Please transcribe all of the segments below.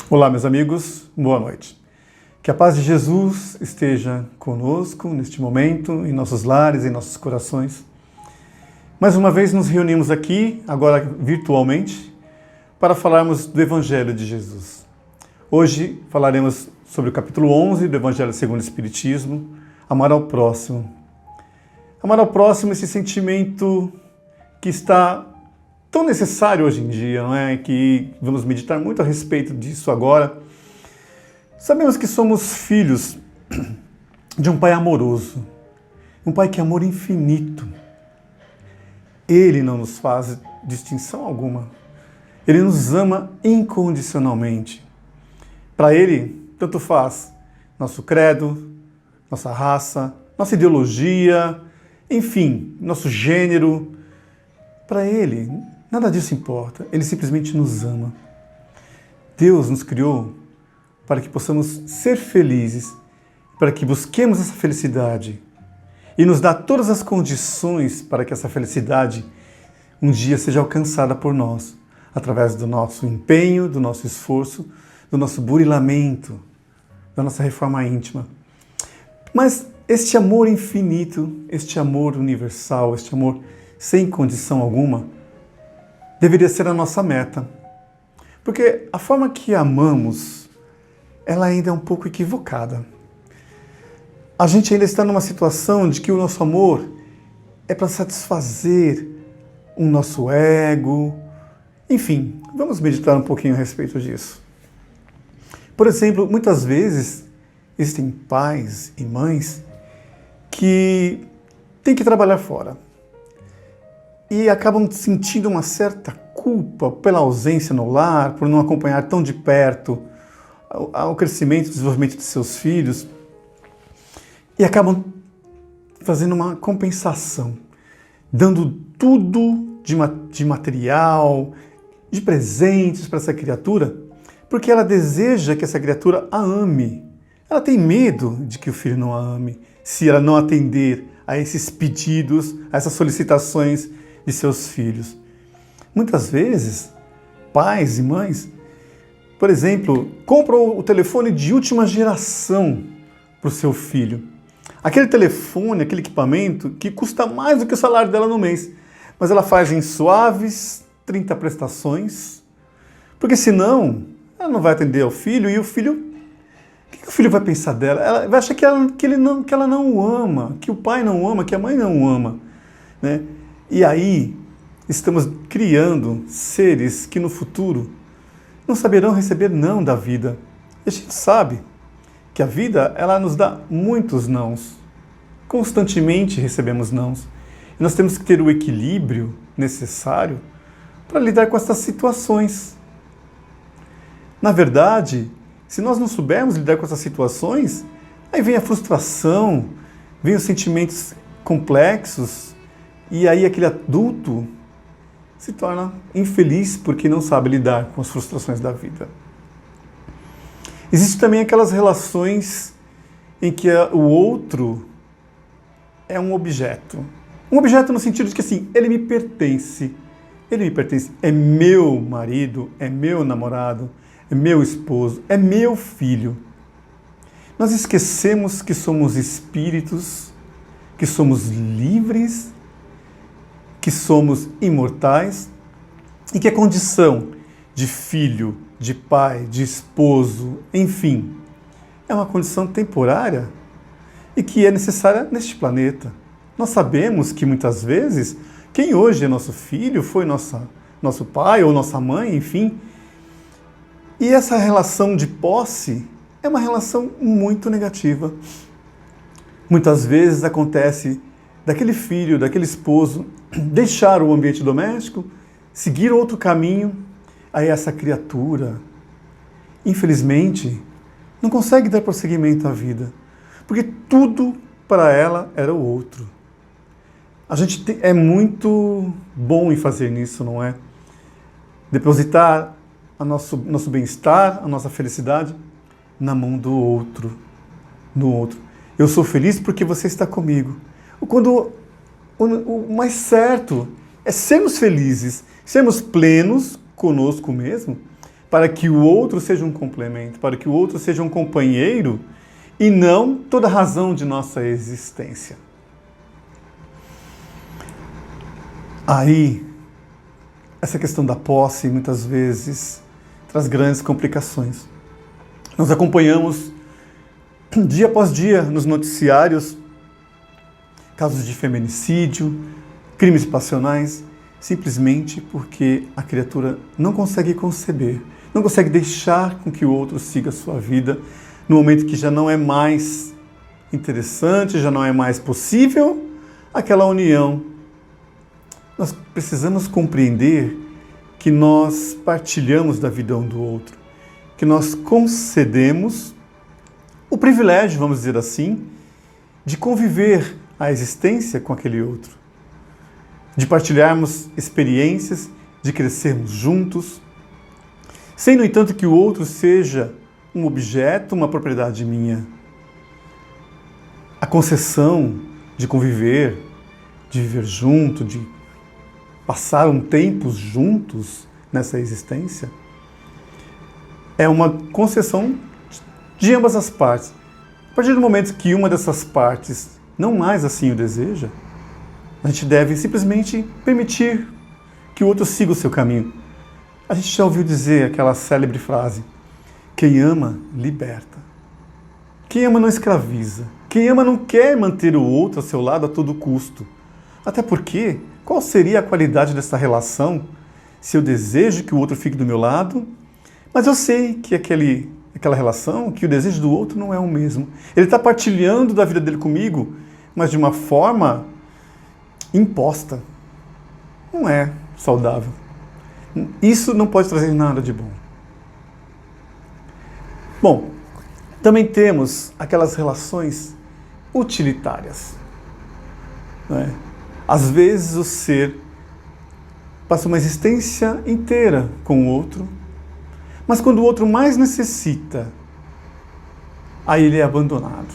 Olá, meus amigos, boa noite. Que a paz de Jesus esteja conosco neste momento, em nossos lares, em nossos corações. Mais uma vez nos reunimos aqui, agora virtualmente, para falarmos do Evangelho de Jesus. Hoje falaremos sobre o capítulo 11 do Evangelho segundo o Espiritismo, amar ao próximo. Amar ao próximo, esse sentimento que está tão necessário hoje em dia, não é? Que vamos meditar muito a respeito disso agora. Sabemos que somos filhos de um Pai amoroso, um Pai que é amor infinito. Ele não nos faz distinção alguma. Ele nos ama incondicionalmente. Para Ele, tanto faz nosso credo, nossa raça, nossa ideologia, enfim, nosso gênero. Para Ele, nada disso importa. Ele simplesmente nos ama. Deus nos criou para que possamos ser felizes, para que busquemos essa felicidade e nos dá todas as condições para que essa felicidade um dia seja alcançada por nós, através do nosso empenho, do nosso esforço, do nosso burilamento, da nossa reforma íntima. Mas este amor infinito, este amor universal, este amor sem condição alguma, deveria ser a nossa meta. Porque a forma que amamos, ela ainda é um pouco equivocada. A gente ainda está numa situação de que o nosso amor é para satisfazer o nosso ego. Enfim, vamos meditar um pouquinho a respeito disso. Por exemplo, muitas vezes existem pais e mães que têm que trabalhar fora e acabam sentindo uma certa culpa pela ausência no lar, por não acompanhar tão de perto o crescimento e desenvolvimento de seus filhos, e acabam fazendo uma compensação, dando tudo de material, de presentes para essa criatura, porque ela deseja que essa criatura a ame. Ela tem medo de que o filho não a ame, se ela não atender a esses pedidos, a essas solicitações de seus filhos. Muitas vezes, pais e mães, por exemplo, compram o telefone de última geração para o seu filho. Aquele telefone, aquele equipamento que custa mais do que o salário dela no mês, mas ela faz em suaves 30 prestações, porque senão ela não vai atender ao filho e o filho... O que o filho vai pensar dela? Ela vai achar que ela não o ama, que o pai não o ama, que a mãe não o ama, né? E aí estamos criando seres que no futuro não saberão receber não da vida. E a gente sabe que a vida, ela nos dá muitos nãos. Constantemente recebemos nãos. E nós temos que ter o equilíbrio necessário para lidar com essas situações. Na verdade, se nós não soubermos lidar com essas situações, aí vem a frustração, vem os sentimentos complexos, e aí aquele adulto se torna infeliz porque não sabe lidar com as frustrações da vida. Existem também aquelas relações em que o outro é um objeto. Um objeto no sentido de que assim, ele me pertence, é meu marido, é meu namorado, é meu esposo, é meu filho. Nós esquecemos que somos espíritos, que somos livres, que somos imortais e que a condição de filho, de pai, de esposo, enfim, é uma condição temporária e que é necessária neste planeta. Nós sabemos que muitas vezes quem hoje é nosso filho foi nosso pai ou nossa mãe, enfim. E essa relação de posse é uma relação muito negativa. Muitas vezes acontece daquele filho, daquele esposo, deixar o ambiente doméstico, seguir outro caminho, aí essa criatura, infelizmente, não consegue dar prosseguimento à vida, porque tudo para ela era o outro. A gente é muito bom em fazer nisso, não é? Depositar nosso bem-estar, a nossa felicidade na mão do outro, no outro. Eu sou feliz porque você está comigo. Quando o mais certo é sermos felizes, sermos plenos conosco mesmo, para que o outro seja um complemento, para que o outro seja um companheiro e não toda a razão de nossa existência. Aí, essa questão da posse muitas vezes traz grandes complicações. Nós acompanhamos dia após dia nos noticiários casos de feminicídio, crimes passionais, simplesmente porque a criatura não consegue conceber, não consegue deixar com que o outro siga a sua vida no momento que já não é mais interessante, já não é mais possível aquela união. Nós precisamos compreender que nós partilhamos da vida um do outro, que nós concedemos o privilégio, vamos dizer assim, de conviver a existência com aquele outro, de partilharmos experiências, de crescermos juntos, sem, no entanto, que o outro seja um objeto, uma propriedade minha. A concessão de conviver, de viver junto, de passar um tempo juntos nessa existência, é uma concessão de ambas as partes. A partir do momento que uma dessas partes não mais assim o deseja, a gente deve simplesmente permitir que o outro siga o seu caminho. A gente já ouviu dizer aquela célebre frase: quem ama, liberta. Quem ama não escraviza. Quem ama não quer manter o outro a seu lado a todo custo. Até porque, qual seria a qualidade dessa relação se eu desejo que o outro fique do meu lado, mas eu sei que aquela relação, que o desejo do outro não é o mesmo. Ele está partilhando da vida dele comigo, mas de uma forma imposta. Não é saudável. Isso não pode trazer nada de bom. Bom, também temos aquelas relações utilitárias. Não é? Às vezes o ser passa uma existência inteira com o outro, mas quando o outro mais necessita, aí ele é abandonado.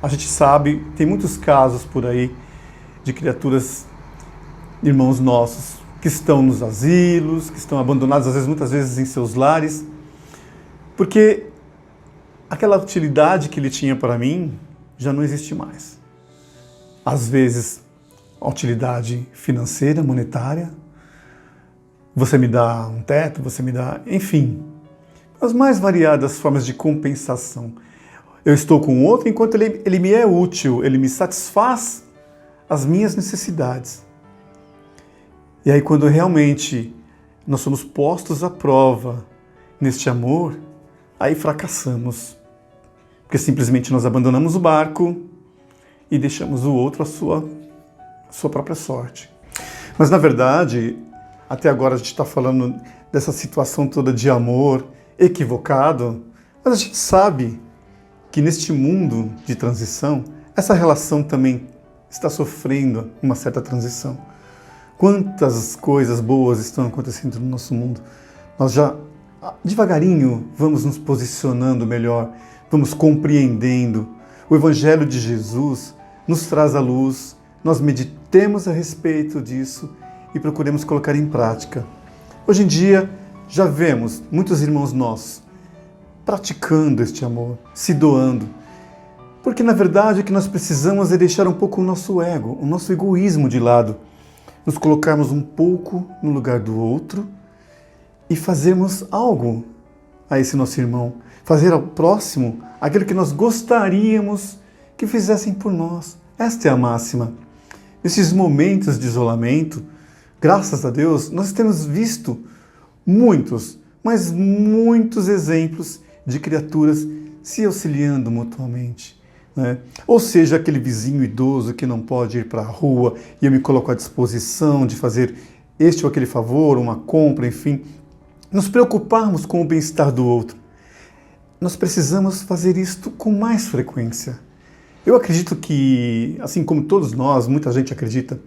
A gente sabe, tem muitos casos por aí de criaturas, irmãos nossos, que estão nos asilos, que estão abandonados, às vezes, muitas vezes em seus lares, porque aquela utilidade que ele tinha para mim já não existe mais. Às vezes, a utilidade financeira, monetária, você me dá um teto, você me dá, enfim, as mais variadas formas de compensação. Eu estou com o outro enquanto ele me é útil, ele me satisfaz as minhas necessidades. E aí quando realmente nós somos postos à prova neste amor, aí fracassamos. Porque simplesmente nós abandonamos o barco e deixamos o outro à sua própria sorte. Mas na verdade, até agora a gente está falando dessa situação toda de amor equivocado, mas a gente sabe que neste mundo de transição, essa relação também está sofrendo uma certa transição. Quantas coisas boas estão acontecendo no nosso mundo. Nós já, devagarinho, vamos nos posicionando melhor, vamos compreendendo. O Evangelho de Jesus nos traz à luz, nós meditemos a respeito disso e procuremos colocar em prática. Hoje em dia, já vemos muitos irmãos nossos praticando este amor, se doando. Porque, na verdade, o que nós precisamos é deixar um pouco o nosso ego, o nosso egoísmo de lado, nos colocarmos um pouco no lugar do outro e fazermos algo a esse nosso irmão, fazer ao próximo aquilo que nós gostaríamos que fizessem por nós. Esta é a máxima. Nesses momentos de isolamento, graças a Deus, nós temos visto muitos, mas muitos exemplos de criaturas se auxiliando mutuamente. Né? Ou seja, aquele vizinho idoso que não pode ir para a rua e eu me coloco à disposição de fazer este ou aquele favor, uma compra, enfim. Nos preocuparmos com o bem-estar do outro. Nós precisamos fazer isto com mais frequência. Eu acredito que, assim como todos nós, muita gente acredita,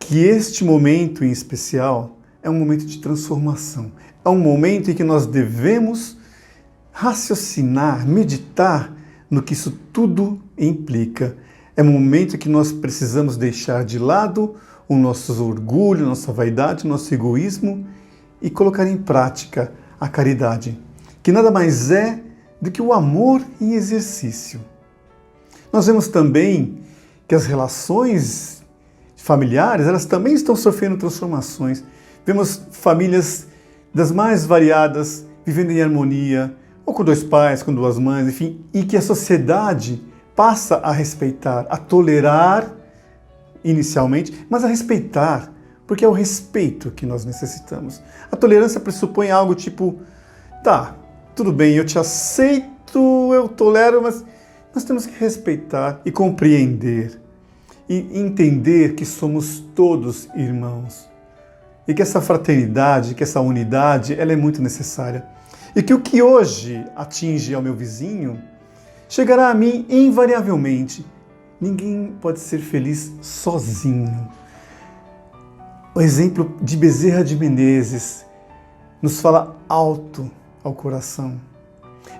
que este momento em especial é um momento de transformação. É um momento em que nós devemos raciocinar, meditar no que isso tudo implica. É um momento em que nós precisamos deixar de lado o nosso orgulho, nossa vaidade, o nosso egoísmo e colocar em prática a caridade, que nada mais é do que o amor em exercício. Nós vemos também que as relações familiares, elas também estão sofrendo transformações. Vemos famílias das mais variadas vivendo em harmonia, ou com 2 pais, com 2 mães, enfim, e que a sociedade passa a respeitar, a tolerar inicialmente, mas a respeitar, porque é o respeito que nós necessitamos. A tolerância pressupõe algo tipo, tá, tudo bem, eu te aceito, eu tolero, mas nós temos que respeitar e compreender e entender que somos todos irmãos e que essa fraternidade, que essa unidade, ela é muito necessária. E que o que hoje atinge ao meu vizinho chegará a mim invariavelmente. Ninguém pode ser feliz sozinho. O exemplo de Bezerra de Menezes nos fala alto ao coração.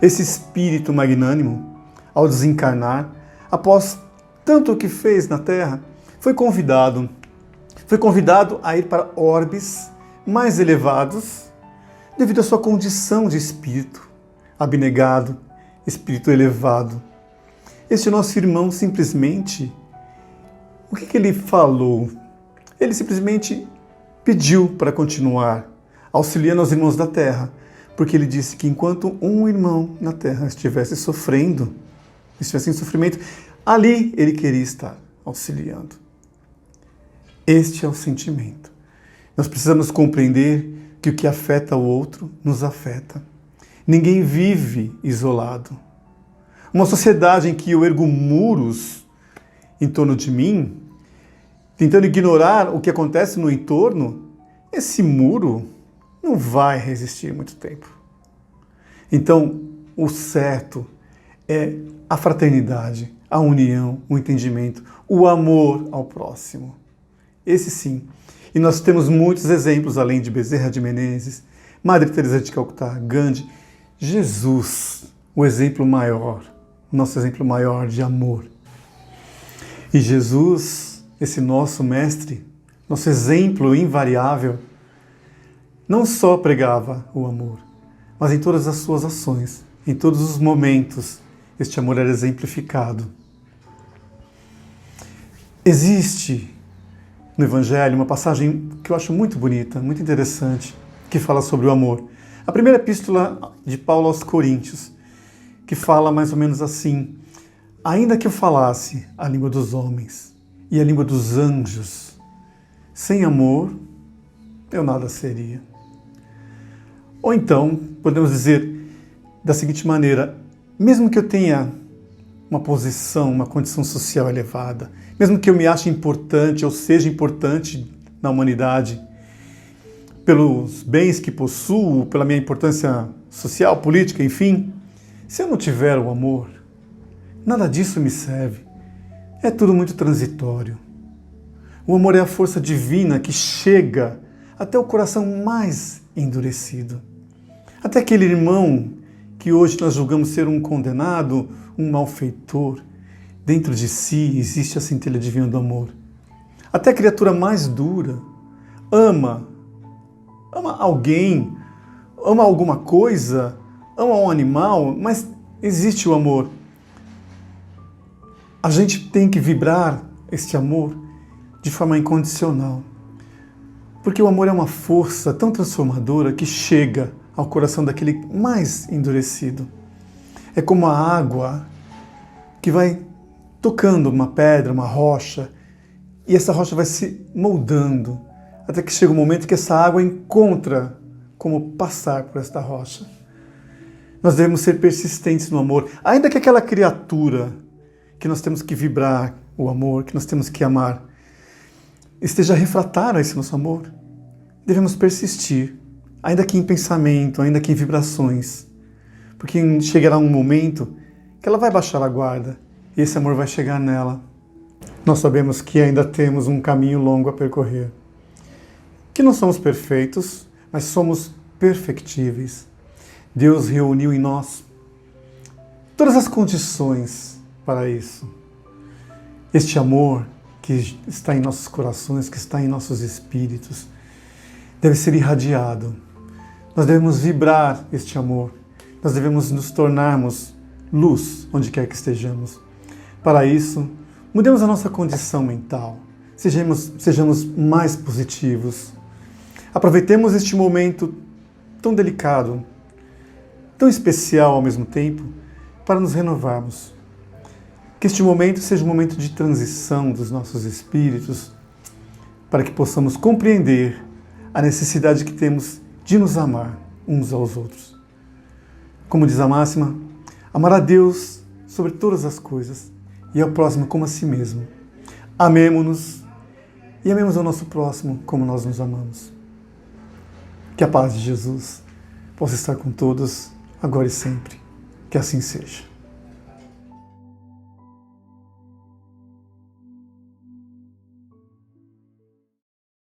Esse espírito magnânimo, ao desencarnar, após tanto o que fez na Terra, foi convidado a ir para orbes mais elevados devido à sua condição de espírito abnegado, espírito elevado. Este nosso irmão simplesmente, o que ele falou? Ele simplesmente pediu para continuar auxiliando os irmãos da Terra, porque ele disse que enquanto um irmão na Terra estivesse sofrendo, estivesse em sofrimento, ali ele queria estar auxiliando. Este é o sentimento. Nós precisamos compreender que o que afeta o outro nos afeta. Ninguém vive isolado. Uma sociedade em que eu ergo muros em torno de mim, tentando ignorar o que acontece no entorno, esse muro não vai resistir muito tempo. Então, o certo é a fraternidade, a união, o entendimento, o amor ao próximo. Esse sim. E nós temos muitos exemplos, além de Bezerra de Menezes, Madre Teresa de Calcutá, Gandhi, Jesus, o exemplo maior, nosso exemplo maior de amor. E Jesus, esse nosso mestre, nosso exemplo invariável, não só pregava o amor, mas em todas as suas ações, em todos os momentos, este amor era exemplificado. Existe no Evangelho uma passagem que eu acho muito bonita, muito interessante, que fala sobre o amor. A primeira epístola de Paulo aos Coríntios, que fala mais ou menos assim: ainda que eu falasse a língua dos homens e a língua dos anjos, sem amor, eu nada seria. Ou então, podemos dizer da seguinte maneira: mesmo que eu tenha uma posição, uma condição social elevada, mesmo que eu me ache importante ou seja importante na humanidade, pelos bens que possuo, pela minha importância social, política, enfim, se eu não tiver o amor, nada disso me serve. É tudo muito transitório. O amor é a força divina que chega até o coração mais endurecido. Até aquele irmão que hoje nós julgamos ser um condenado, um malfeitor, dentro de si existe a centelha divina do amor. Até a criatura mais dura ama alguém, ama alguma coisa, ama um animal, mas existe o amor. A gente tem que vibrar este amor de forma incondicional, porque o amor é uma força tão transformadora que chega ao coração daquele mais endurecido. É como a água que vai tocando uma pedra, uma rocha, e essa rocha vai se moldando, até que chega um momento que essa água encontra como passar por esta rocha. Nós devemos ser persistentes no amor, ainda que aquela criatura que nós temos que vibrar o amor, que nós temos que amar, esteja refratário a esse nosso amor. Devemos persistir, ainda que em pensamento, ainda que em vibrações, porque chegará um momento que ela vai baixar a guarda e esse amor vai chegar nela. Nós sabemos que ainda temos um caminho longo a percorrer, que não somos perfeitos, mas somos perfectíveis. Deus reuniu em nós todas as condições para isso. Este amor que está em nossos corações, que está em nossos espíritos, deve ser irradiado Nós devemos vibrar este amor. Nós devemos nos tornarmos luz onde quer que estejamos. Para isso, mudemos a nossa condição mental. Sejamos mais positivos. Aproveitemos este momento tão delicado, tão especial ao mesmo tempo, para nos renovarmos. Que este momento seja um momento de transição dos nossos espíritos, para que possamos compreender a necessidade que temos de nos amar uns aos outros. Como diz a máxima, amar a Deus sobre todas as coisas e ao próximo como a si mesmo. Amemo-nos e amemos ao nosso próximo como nós nos amamos. Que a paz de Jesus possa estar com todos, agora e sempre. Que assim seja.